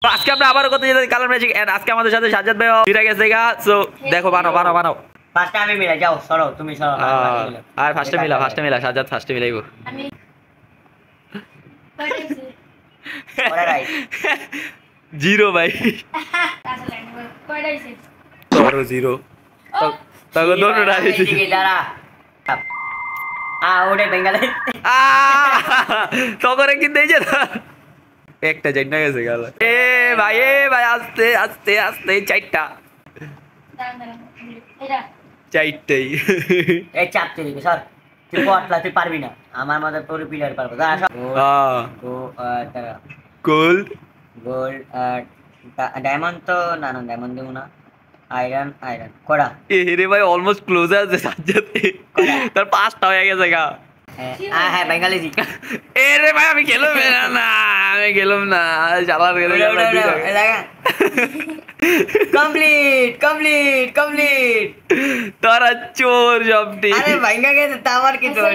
তো আজকে আমরা আবারও করতে যেতে কালার ম্যাজিক এন্ড আজকে আমাদের সাথে সাজ্জাদ ভাই ফিরে গেছে গা। সো দেখো বানাও ফার্স্টে আমি মিলাই যাও সরো তুমি সরো আর ফার্স্টে মিলা সাজ্জাদ ফার্স্টে মিলাইবো আমি ওরে রাইট জিরো ভাই আসলে কয়টাইছে তোরও জিরো তখন দোনো রাইছি ঠিক দাঁড়া ওরে বেঙ্গালে তখন কিন্তু এই যে একটা চাইটা গেছে গেল এ ভাই আস্তে আস্তে আস্তে চারটা দাঁড়ান এটা চারটেই এই চাপতে দিবি স্যার তুই পটলা তুই পারবি না আমার মধ্যে পুরো প্লেয়ার পারবো দাঁড়া সব গোল্ড গোল্ড ডায়মন্ড তো না ডায়মন্ড দেবো না আয়রন কোড়া রে ভাই অলমোস্ট ক্লোজ আছে সাজ্জাদ তার পাঁচটা হয়ে গেছে গা হ্যাঁ বেঙ্গালি জি এ রে ভাই আমি গেলাম না চালার গেল কমপ্লিট তোরা চোর সবটি আরে ভাঙ্গা গেছে তা আমার কি তোর